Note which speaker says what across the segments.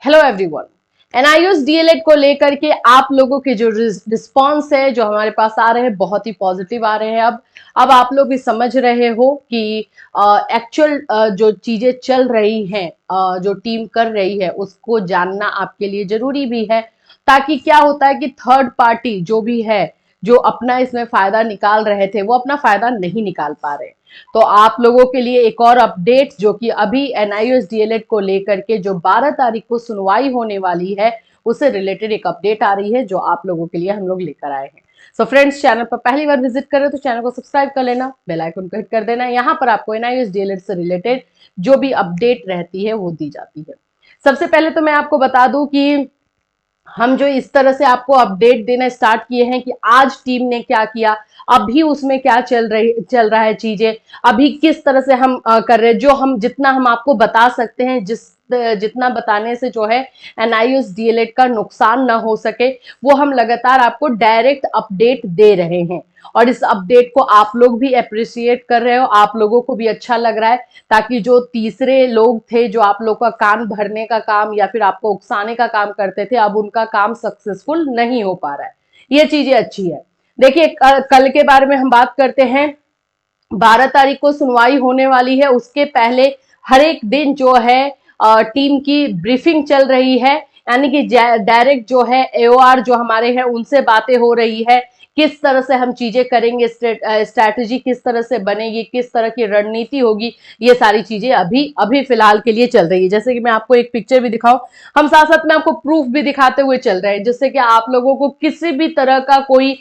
Speaker 1: Hello everyone. NIUS DElEd को लेकर के आप लोगों के जो रिस्पॉन्स है जो हमारे पास आ रहे हैं बहुत ही पॉजिटिव आ रहे हैं। अब आप लोग भी समझ रहे हो कि एक्चुअल जो चीजें चल रही हैं, जो टीम कर रही है उसको जानना आपके लिए जरूरी भी है, ताकि क्या होता है कि थर्ड पार्टी जो भी है जो अपना इसमें फायदा निकाल रहे थे वो अपना फायदा नहीं निकाल पा रहे। तो आप लोगों के लिए एक और अपडेट जो कि अभी एनआईयूएस डीएलएड को लेकर के जो 12 तारीख को सुनवाई होने वाली है उससे रिलेटेड एक अपडेट आ रही है जो आप लोगों के लिए हम लोग लेकर आए हैं। सो फ्रेंड्स, चैनल पर पहली बार विजिट कर रहे हो तो चैनल को सब्सक्राइब कर लेना, बेल आइकन को हिट कर देना। यहाँ पर आपको एनआईयूएस डीएलएड से रिलेटेड जो भी अपडेट रहती है वो दी जाती है। सबसे पहले तो मैं आपको बता दूं कि हम जो इस तरह से आपको अपडेट देना स्टार्ट किए हैं कि आज टीम ने क्या किया, अभी उसमें क्या चल रहा है चीजें, अभी किस तरह से हम कर रहे हैं, जो हम जितना हम आपको बता सकते हैं, जितना बताने से जो है एनआईयूएस डीएलएड का नुकसान ना हो सके, वो हम लगातार आपको डायरेक्ट अपडेट दे रहे हैं। और इस अपडेट को आप लोग भी अप्रिशिएट कर रहे हो, आप लोगों को भी अच्छा लग रहा है, ताकि जो तीसरे लोग थे जो आप लोग का कान भरने का काम या फिर आपको उकसाने का काम करते थे, अब उनका काम सक्सेसफुल नहीं हो पा रहा है। ये चीजें अच्छी है। देखिए, कल के बारे में हम बात करते हैं। 12 तारीख को सुनवाई होने वाली है, उसके पहले हर एक दिन जो है टीम की ब्रीफिंग चल रही है, यानी कि डायरेक्ट जो है एओआर जो हमारे हैं उनसे बातें हो रही है, किस तरह से हम चीजें करेंगे, स्ट्रैटेजी किस तरह से बनेगी, किस तरह की रणनीति होगी, ये सारी चीजें अभी अभी फिलहाल के लिए चल रही है। जैसे कि मैं आपको एक पिक्चर भी दिखाऊं, हम साथ साथ में आपको प्रूफ भी दिखाते हुए चल रहे हैं, जिससे कि आप लोगों को किसी भी तरह का कोई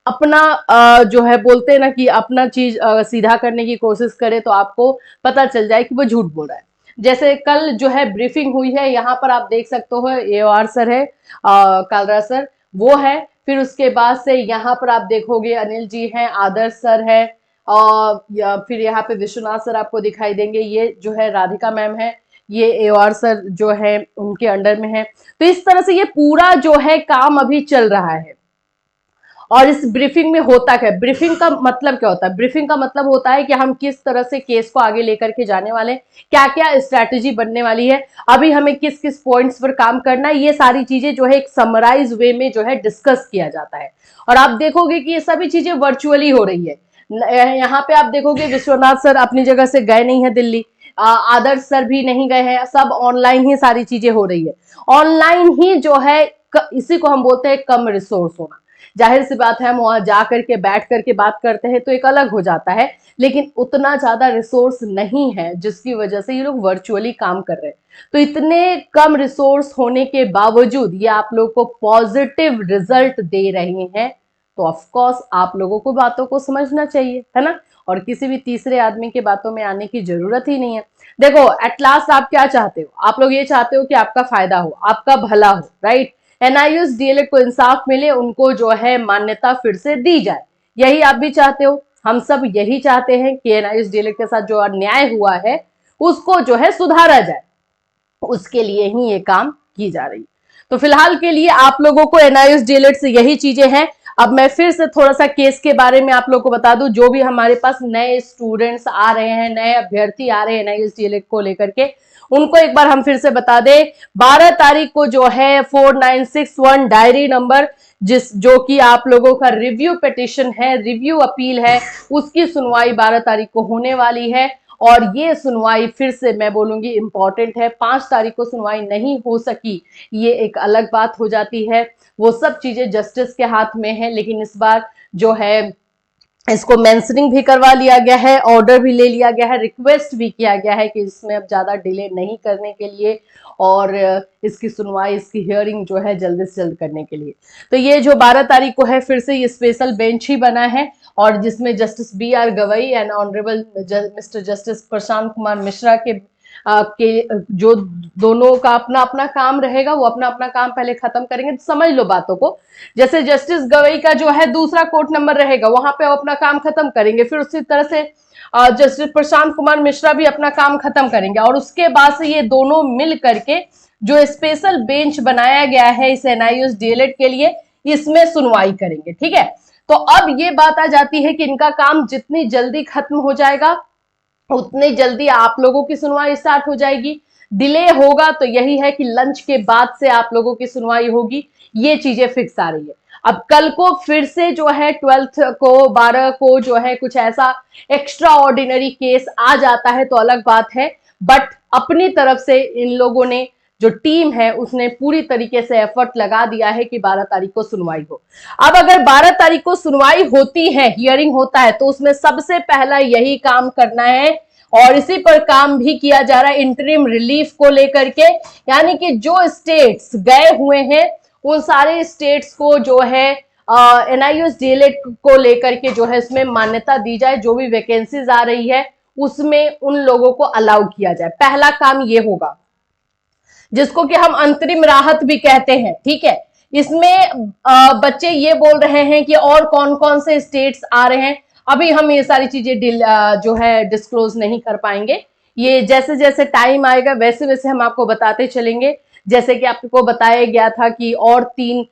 Speaker 1: अपना जो है बोलते हैं ना कि अपना चीज सीधा करने की कोशिश करे तो आपको पता चल जाए कि वो झूठ बोल रहा है। जैसे कल जो है ब्रीफिंग हुई है, यहाँ पर आप देख सकते हो एओआर सर है, कालरा सर वो है, फिर उसके बाद से यहाँ पर आप देखोगे अनिल जी हैं, आदर्श सर है, और फिर यहाँ पे विश्वनाथ सर आपको दिखाई देंगे, ये जो है राधिका मैम है, ये एओआर सर जो है उनके अंडर में है। तो इस तरह से ये पूरा जो है काम अभी चल रहा है। और इस ब्रीफिंग में होता क्या है, ब्रीफिंग का मतलब क्या होता है, ब्रीफिंग का मतलब होता है कि हम किस तरह से केस को आगे लेकर के जाने वाले, क्या क्या स्ट्रैटेजी बनने वाली है, अभी हमें किस किस पॉइंट्स पर काम करना है, ये सारी चीजें जो है एक समराइज वे में जो है डिस्कस किया जाता है। और आप देखोगे कि ये सभी चीजें वर्चुअली हो रही है। यहाँ पे आप देखोगे विश्वनाथ सर अपनी जगह से गए नहीं है दिल्ली, आदर्श सर भी नहीं गए हैं, सब ऑनलाइन ही सारी चीजें हो रही है। ऑनलाइन ही जो है इसी को हम बोलते हैं कम रिसोर्स होना। जाहिर सी बात है, हम वहां जा करके बैठ करके बात करते हैं तो एक अलग हो जाता है, लेकिन उतना ज्यादा रिसोर्स नहीं है जिसकी वजह से ये लोग वर्चुअली काम कर रहे हैं। तो इतने कम रिसोर्स होने के बावजूद ये आप लोग को पॉजिटिव रिजल्ट दे रहे हैं, तो ऑफ कोर्स आप लोगों को बातों को समझना चाहिए, है ना। और किसी भी तीसरे आदमी के बातों में आने की जरूरत ही नहीं है। देखो, एट लास्ट आप क्या चाहते हो, आप लोग ये चाहते हो कि आपका फायदा हो, आपका भला हो, राइट। एनआईयूएस डीएलएड को इंसाफ मिले, उनको जो है मान्यता फिर से दी जाए, यही आप भी चाहते हो, हम सब यही चाहते हैं कि एनआईयूएस डीएलएड के साथ जो अन्याय हुआ है उसको जो है सुधारा जाए, उसके लिए ही ये काम की जा रही है। तो फिलहाल के लिए आप लोगों को एनआईयूएस डीएलएड से यही चीजें हैं। अब मैं फिर से थोड़ा सा केस के बारे में आप लोगों को बता दूं, जो भी हमारे पास नए स्टूडेंट्स आ रहे हैं, नए अभ्यर्थी आ रहे हैं एनआईयूएस डीएलएड को लेकर के, उनको एक बार हम फिर से बता दें, 12 तारीख को जो है 4961 डायरी नंबर जो कि आप लोगों का रिव्यू पिटिशन है, रिव्यू अपील है, उसकी सुनवाई 12 तारीख को होने वाली है। और ये सुनवाई फिर से मैं बोलूंगी इंपॉर्टेंट है। 5 तारीख को सुनवाई नहीं हो सकी, ये एक अलग बात हो जाती है, वो सब चीजें जस्टिस के हाथ में है, लेकिन इस बार जो है इसको मेंशनिंग भी करवा लिया गया है, ऑर्डर भी ले लिया गया है, रिक्वेस्ट भी किया गया है कि इसमें अब ज्यादा डिले नहीं करने के लिए, और इसकी सुनवाई, इसकी हियरिंग जो है जल्दी से जल्द करने के लिए। तो ये जो 12 तारीख को है फिर से ये स्पेशल बेंच ही बना है, और जिसमें justice B R. Gavai and honourable mister justice Prashant Kumar Mishra के जो दोनों का अपना अपना काम रहेगा, वो अपना अपना काम पहले खत्म करेंगे। तो समझ लो बातों को, जैसे जस्टिस गवई का जो है दूसरा कोर्ट नंबर रहेगा, वहां पे वो अपना काम खत्म करेंगे, फिर उसी तरह से जस्टिस प्रशांत कुमार मिश्रा भी अपना काम खत्म करेंगे, और उसके बाद से ये दोनों मिल करके जो स्पेशल बेंच बनाया गया है इस एनआईयूएस डीएलएड के लिए, इसमें सुनवाई करेंगे, ठीक है। तो अब ये बात आ जाती है कि इनका काम जितनी जल्दी खत्म हो जाएगा उतनी जल्दी आप लोगों की सुनवाई स्टार्ट हो जाएगी। डिले होगा तो यही है कि लंच के बाद से आप लोगों की सुनवाई होगी, ये चीजें फिक्स आ रही है। अब कल को फिर से जो है 12 को 12 को जो है कुछ ऐसा एक्स्ट्रा ऑर्डिनरी केस आ जाता है तो अलग बात है, बट अपनी तरफ से इन लोगों ने जो टीम है उसने पूरी तरीके से एफर्ट लगा दिया है कि 12 तारीख को सुनवाई हो। अब अगर 12 तारीख को सुनवाई होती है, हियरिंग होता है, तो उसमें सबसे पहला यही काम करना है और इसी पर काम भी किया जा रहा है इंटरिम रिलीफ को लेकर के, यानी कि जो स्टेट्स गए हुए हैं उन सारे स्टेट्स को जो है NIOS DLED को लेकर के जो है इसमें मान्यता दी जाए, जो भी वैकेंसीज आ रही है उसमें उन लोगों को अलाउ किया जाए। पहला काम ये होगा, जिसको कि हम अंतरिम राहत भी कहते हैं, ठीक है। इसमें बच्चे ये बोल रहे हैं कि और कौन कौन से स्टेट्स आ रहे हैं, अभी हम ये सारी चीजें जो है डिस्क्लोज नहीं कर पाएंगे। ये जैसे जैसे टाइम आएगा वैसे वैसे हम आपको बताते चलेंगे। जैसे कि आपको बताया गया था कि और 3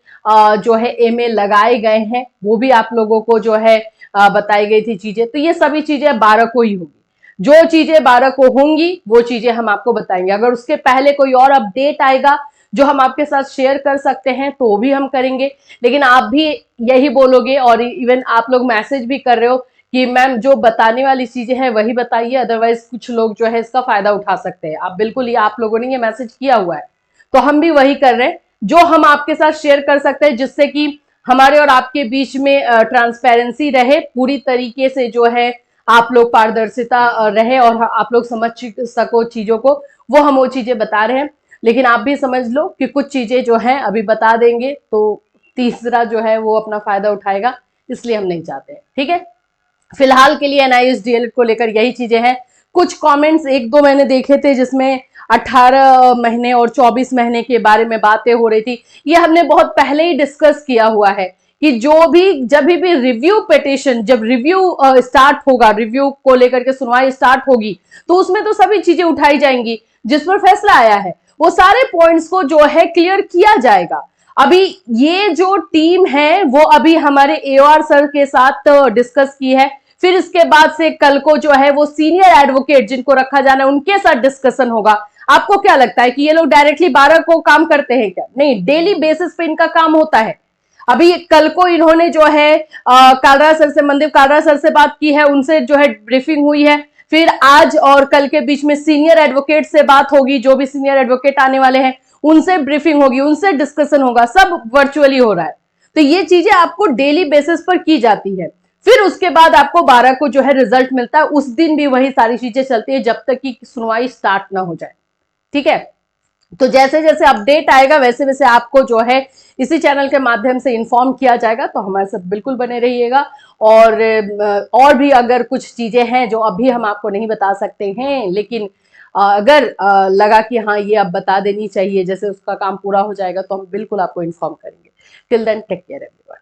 Speaker 1: जो है MA लगाए गए हैं, वो भी आप लोगों को जो है बताई गई थी चीजें। तो ये सभी चीजें 12 को ही होगी। जो चीजें 12 को होंगी वो चीजें हम आपको बताएंगे। अगर उसके पहले कोई और अपडेट आएगा जो हम आपके साथ शेयर कर सकते हैं तो भी हम करेंगे, लेकिन आप भी यही बोलोगे और इवन आप लोग मैसेज भी कर रहे हो कि मैम जो बताने वाली चीजें हैं वही बताइए, अदरवाइज कुछ लोग जो है इसका फायदा उठा सकते हैं। आप बिल्कुल, ये आप लोगों ने ये मैसेज किया हुआ है तो हम भी वही कर रहे हैं जो हम आपके साथ शेयर कर सकते हैं, जिससे कि हमारे और आपके बीच में ट्रांसपेरेंसी रहे, पूरी तरीके से जो है आप लोग पारदर्शिता रहे और आप लोग समझ सको चीजों को, वो हम वो चीजें बता रहे हैं। लेकिन आप भी समझ लो कि कुछ चीजें जो है अभी बता देंगे तो तीसरा जो है वो अपना फायदा उठाएगा, इसलिए हम नहीं चाहते हैं, ठीक है। फिलहाल के लिए NIOS DLED को लेकर यही चीजें हैं। कुछ कमेंट्स 1-2 मैंने देखे थे जिसमें 18 महीने और 24 महीने के बारे में बातें हो रही थी। ये हमने बहुत पहले ही डिस्कस किया हुआ है कि जो भी जब भी रिव्यू पिटिशन, जब रिव्यू स्टार्ट होगा, रिव्यू को लेकर के सुनवाई स्टार्ट होगी तो उसमें तो सभी चीजें उठाई जाएंगी, जिस पर फैसला आया है वो सारे पॉइंट्स को जो है क्लियर किया जाएगा। अभी ये जो टीम है वो अभी हमारे AOR सर के साथ डिस्कस की है, फिर इसके बाद से कल को जो है वो सीनियर एडवोकेट जिनको रखा जाना है उनके साथ डिस्कशन होगा। आपको क्या लगता है कि ये लोग डायरेक्टली 12 को काम करते हैं क्या? नहीं, डेली बेसिस पे इनका काम होता है। अभी कल को इन्होंने जो है कालरा सर से, मनदीप कालरा सर से बात की है, उनसे जो है ब्रीफिंग हुई है। फिर आज और कल के बीच में सीनियर एडवोकेट से बात होगी, जो भी सीनियर एडवोकेट आने वाले हैं उनसे ब्रीफिंग होगी, उनसे डिस्कशन होगा, सब वर्चुअली हो रहा है। तो ये चीजें आपको डेली बेसिस पर की जाती है। फिर उसके बाद आपको 12 को जो है रिजल्ट मिलता है, उस दिन भी वही सारी चीजें चलती है जब तक कि सुनवाई स्टार्ट ना हो जाए, ठीक है। तो जैसे जैसे अपडेट आएगा वैसे वैसे आपको जो है इसी चैनल के माध्यम से इन्फॉर्म किया जाएगा, तो हमारे साथ बिल्कुल बने रहिएगा। और भी अगर कुछ चीजें हैं जो अभी हम आपको नहीं बता सकते हैं, लेकिन अगर लगा कि हाँ ये अब बता देनी चाहिए, जैसे उसका काम पूरा हो जाएगा तो हम बिल्कुल आपको इन्फॉर्म करेंगे। Till then take care everyone.